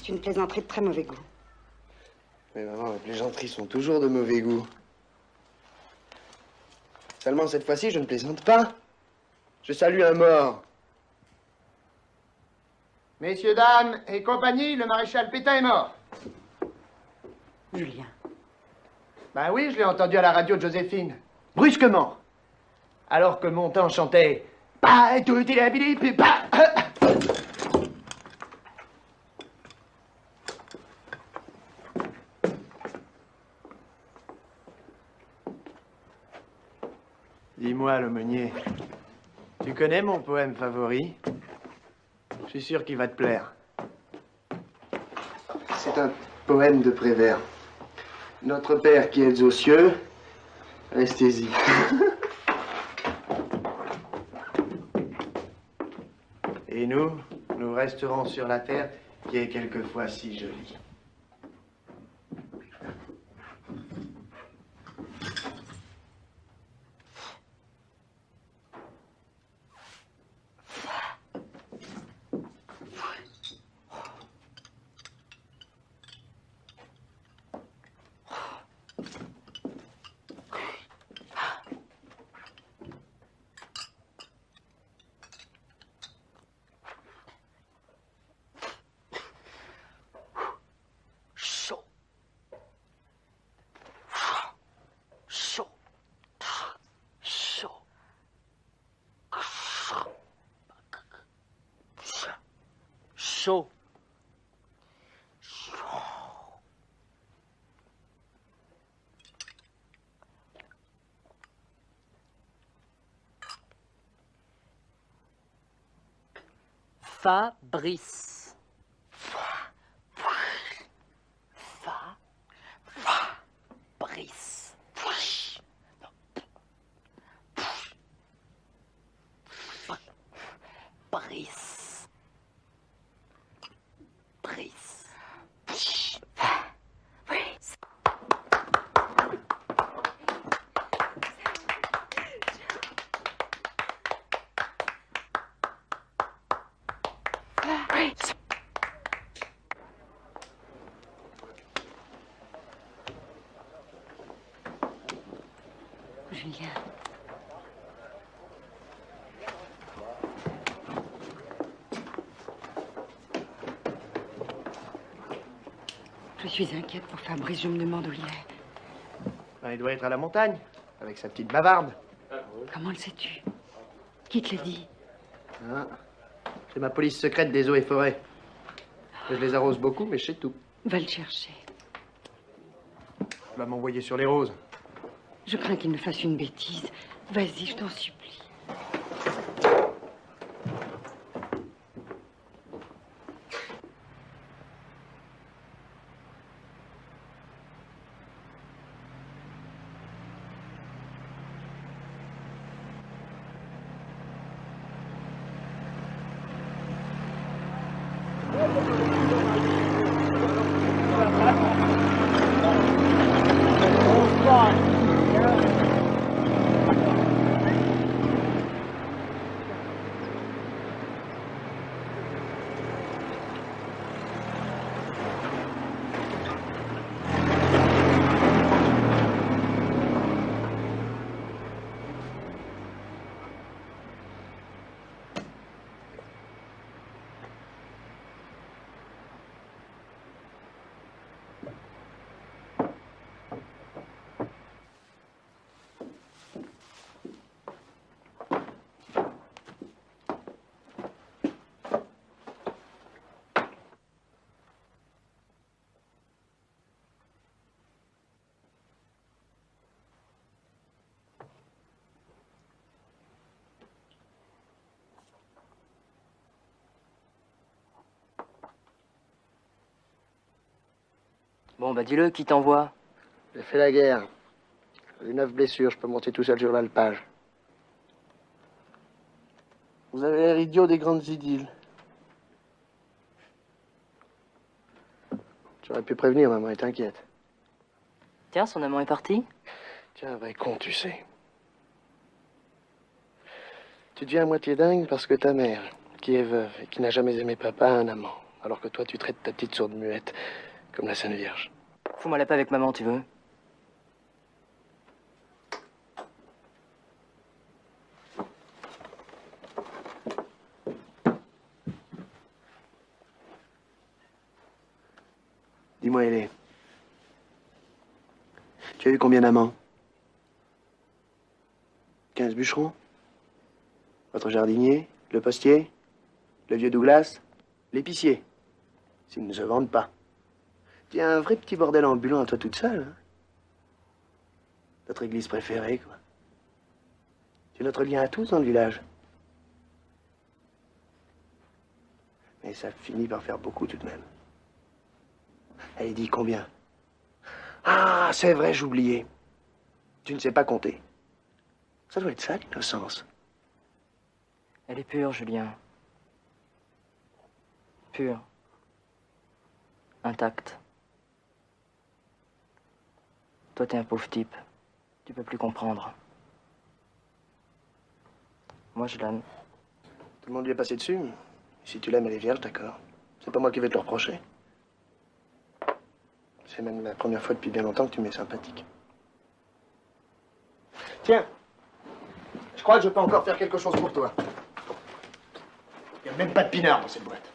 C'est une plaisanterie de très mauvais goût. Mais maman, les plaisanteries sont toujours de mauvais goût. Seulement cette fois-ci, je ne plaisante pas. Je salue un mort. Messieurs, dames et compagnie, le maréchal Pétain est mort. Julien. Ben oui, je l'ai entendu à la radio de Joséphine. Brusquement. Alors que Montand chantait... Pas tout il a bilé, puis pas... Dis-moi, l'aumônier, tu connais mon poème favori? Je suis sûr qu'il va te plaire. C'est un poème de Prévert. Notre Père qui êtes aux cieux, restez-y. Et nous resterons sur la terre qui est quelquefois si jolie. Chaud. Fabrice. Oui. Julien. Je suis inquiète pour Fabrice, je me demande où il est. Ben, il doit être à la montagne, avec sa petite bavarde. Comment le sais-tu? Qui te l'a dit? Ah, c'est ma police secrète des eaux et forêts. Je les arrose beaucoup, mais je sais tout. Va le chercher. Il va m'envoyer sur les roses. Je crains qu'il ne fasse une bêtise. Vas-y, je t'en supplie. Bon, bah dis-le, qui t'envoie? J'ai fait la guerre. J'ai 9 blessures, je peux monter tout seul sur l'alpage. Vous avez l'air idiot des grandes idylles. J'aurais pu prévenir, maman est inquiète. Tiens, son amant est parti? Tiens, un vrai con, tu sais. Tu deviens à moitié dingue parce que ta mère, qui est veuve et qui n'a jamais aimé papa, a un amant. Alors que toi, tu traites ta petite sourde muette comme la Sainte Vierge. Fous-moi la paix avec maman, tu veux? Dis-moi, Hélène. Tu as eu combien d'amants? 15 bûcherons? Votre jardinier? Le postier? Le vieux Douglas? L'épicier? S'ils ne se vendent pas. Tu as un vrai petit bordel ambulant à toi toute seule. Hein? Notre église préférée, quoi. Tu es notre lien à tous dans le village. Mais ça finit par faire beaucoup tout de même. Allez, dis combien? Ah, c'est vrai, j'oubliais. Tu ne sais pas compter. Ça doit être ça, l'innocence. Elle est pure, Julien. Pure. Intacte. Toi, t'es un pauvre type. Tu peux plus comprendre. Moi, je l'aime. Tout le monde lui est passé dessus. Si tu l'aimes, elle est vierge, d'accord. C'est pas moi qui vais te le reprocher. C'est même la première fois depuis bien longtemps que tu m'es sympathique. Tiens, je crois que je peux encore faire quelque chose pour toi. Il n'y a même pas de pinard dans cette boîte.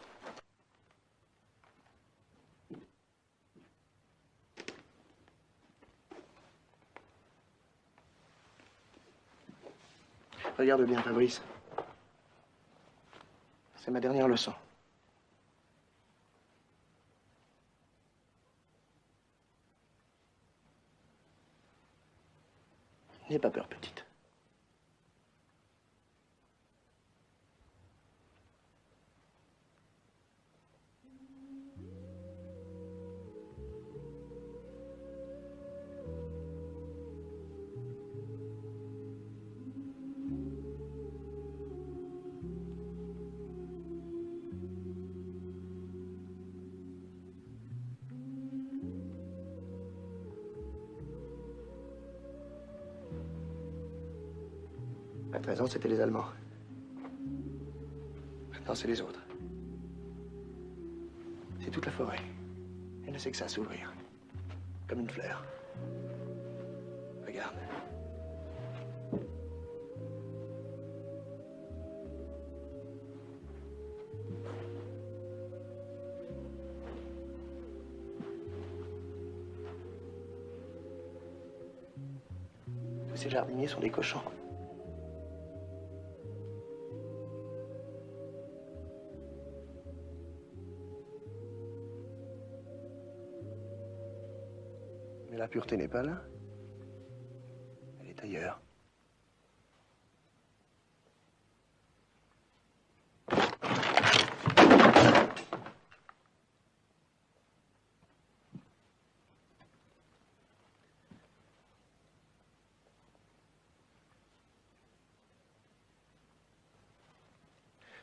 Regarde bien, Fabrice. C'est ma dernière leçon. N'aie pas peur, petite. À 13 ans, c'était les Allemands. Maintenant, c'est les autres. C'est toute la forêt. Elle ne sait que ça s'ouvrir. Comme une fleur. Regarde. Tous ces jardiniers sont des cochons. Mais la pureté n'est pas là. Elle est ailleurs.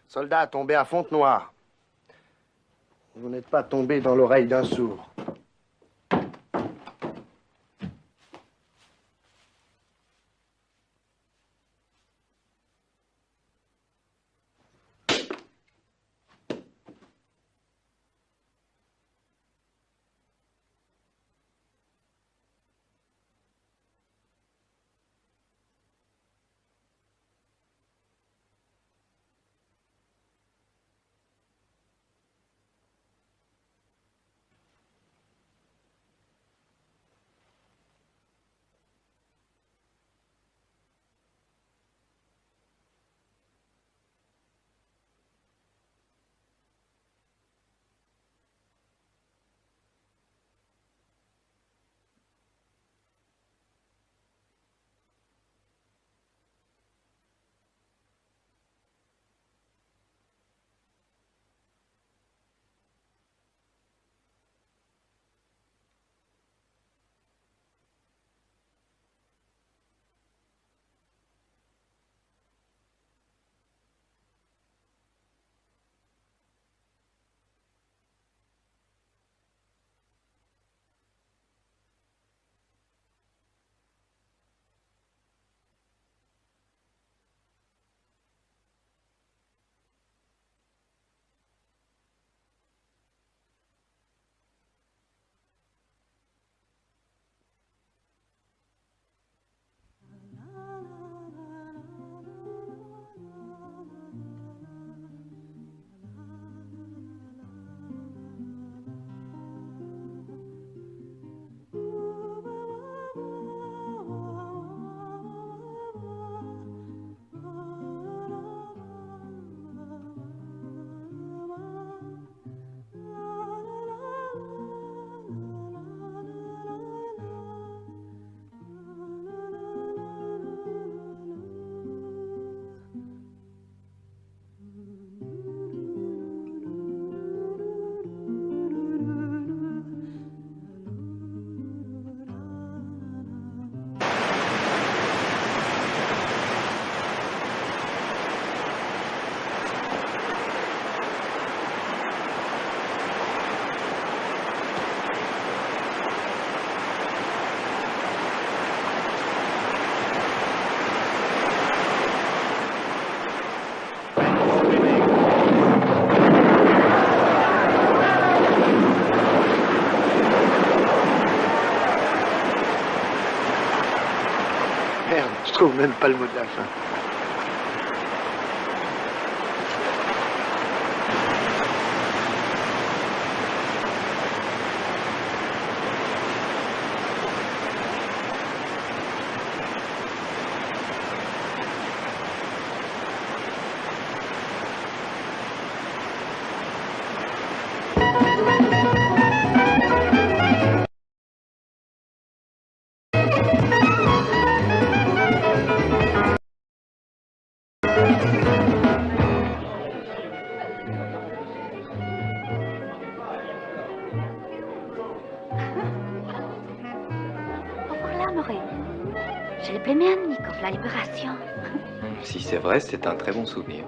Soldat tombé à Fontenoy. Vous n'êtes pas tombé dans l'oreille d'un sourd. Je trouve même pas le mot de la fin. J'ai le plemiennikov, la libération. Si c'est vrai, c'est un très bon souvenir.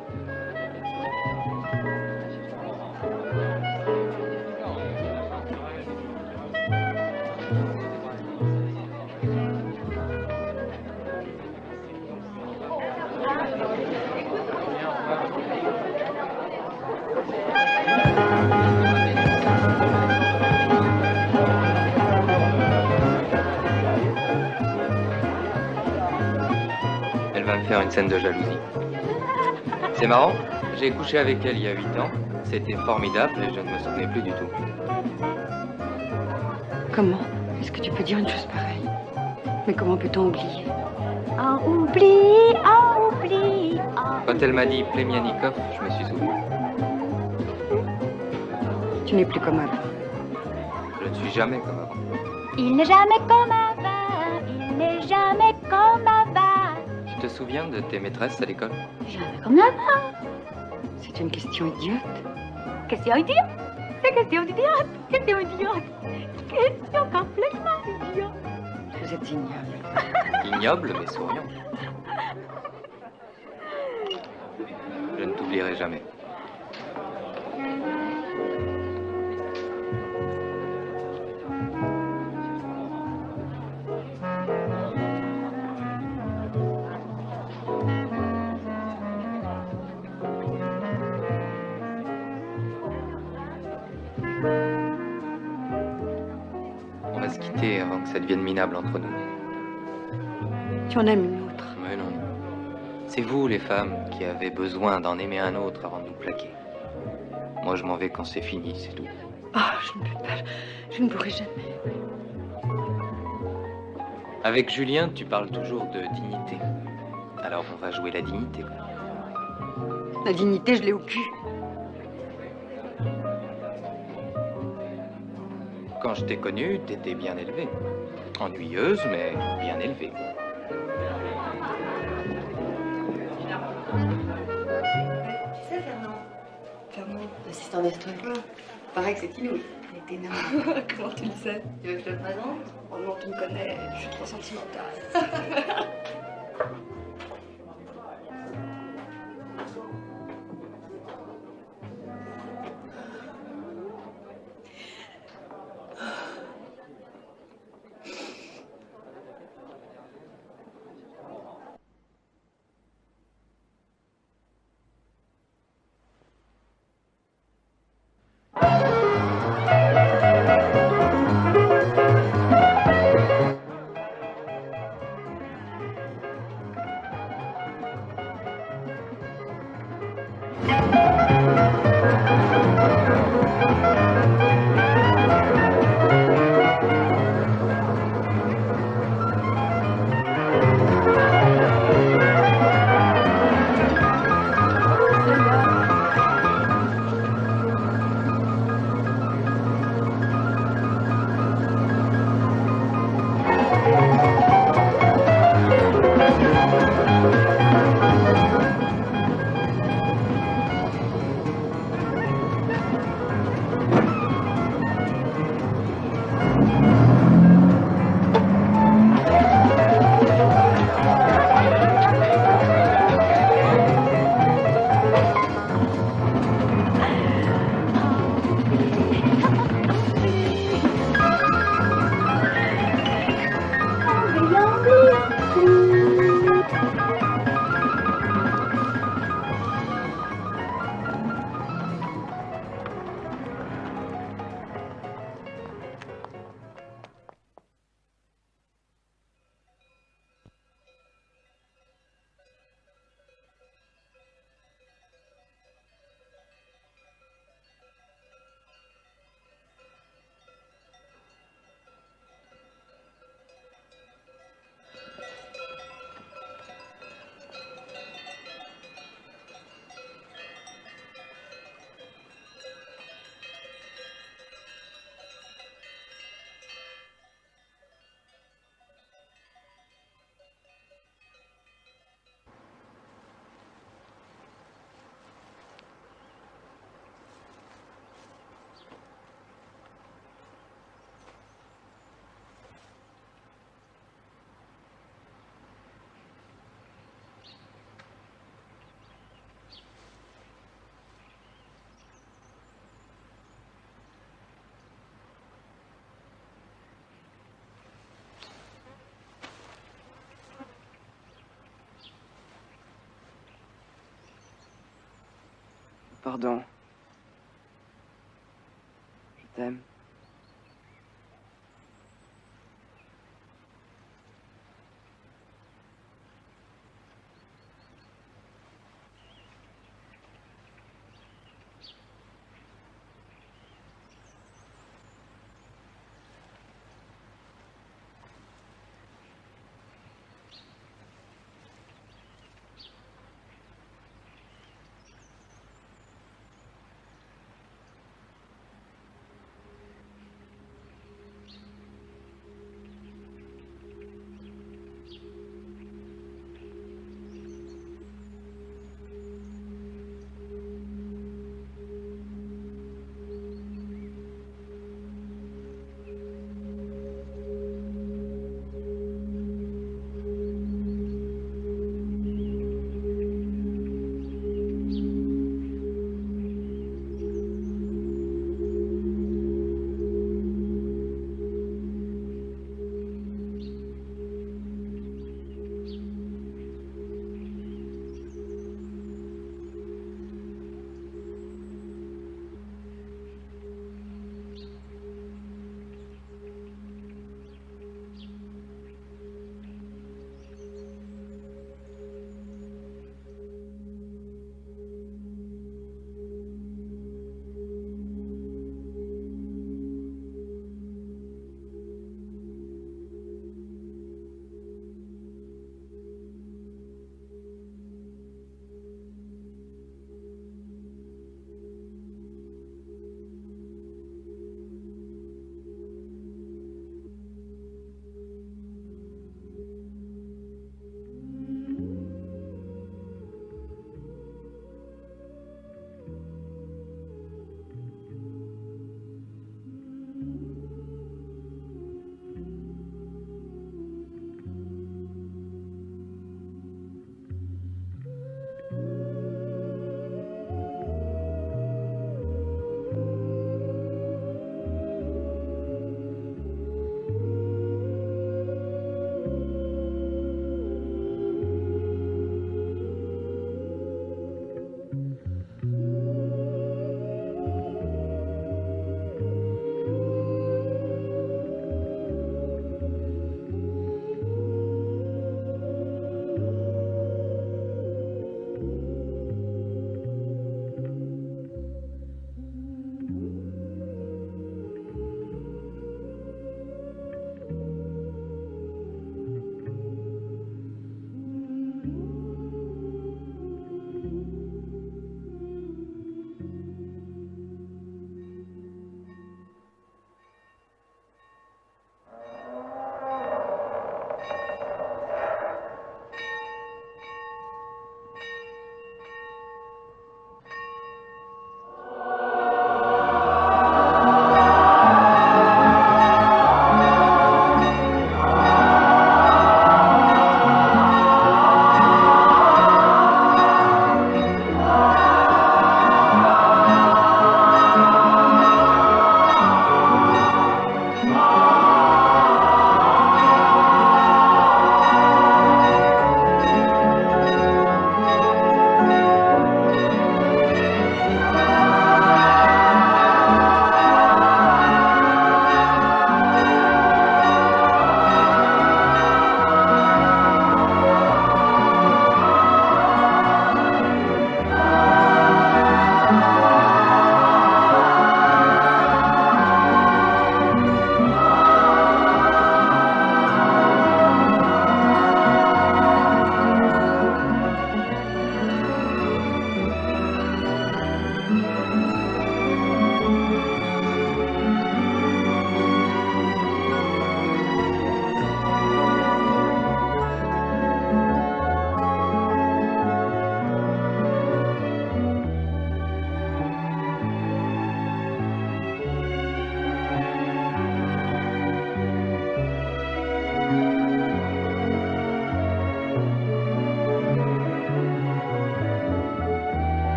faire une scène de jalousie. C'est marrant, j'ai couché avec elle il y a 8 ans. C'était formidable et je ne me souvenais plus du tout. Comment est-ce que tu peux dire une chose pareille? Mais comment peut-on oublier? Ah, oublie, ah, oublie, ah. Quand elle m'a dit Plemianikov, je me suis souvenu. Tu n'es plus comme avant. Je ne suis jamais comme avant. Il n'est jamais comme avant, il n'est jamais comme avant. Tu te souviens de tes maîtresses à l'école? Jamais comme avant. C'est une question idiote. Question idiote. C'est question idiote. Question idiote. Question complètement idiote. Vous êtes ignoble. Ignoble, mais souriant. Je ne t'oublierai jamais. On va se quitter avant que ça devienne minable entre nous. Tu en aimes une autre. Mais non. C'est vous, les femmes, qui avez besoin d'en aimer un autre avant de nous plaquer. Moi, je m'en vais quand c'est fini, c'est tout. Ah, je ne peux pas. Je ne pourrai jamais. Avec Julien, tu parles toujours de dignité. Alors, on va jouer la dignité. La dignité, je l'ai au cul. Quand je t'ai connue, t'étais bien élevée. Ennuyeuse, mais bien élevée. Tu sais, Fernand, l'assistant d'Estoile. Paraît que c'est inouï. Elle est énorme. Comment tu le sais? Tu veux que je te le présente? Oh non, tu me connais, je suis trop sentimentale. Pardon. Je t'aime.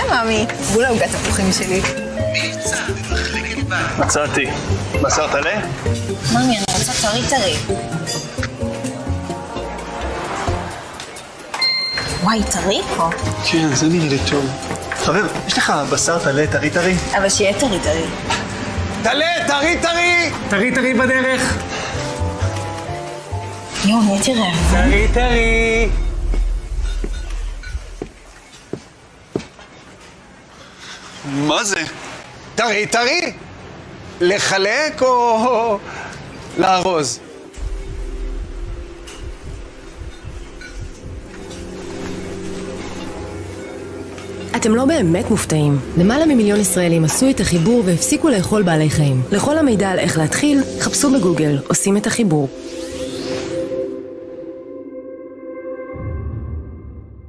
מאמי. בולה עוגת תפוחים שלי. מצאתי. בשר טלה? מאמי, אני רוצה טרי. וואי, טרי פה. כן, זה נראה לי טוב. חבר, יש לך בשר טלה טרי? אבל שיהיה טרי. טלה, טרי בדרך. יואו, נהייתי רעבה. טרי. מה זה? טרי? לחלק או לארוז? אתם לא באמת מופתעים. למעלה ממיליון ישראלים עשו את החיבור והפסיקו לאכול בעלי חיים. לכל המידע על איך להתחיל, חפשו בגוגל, עושים את החיבור.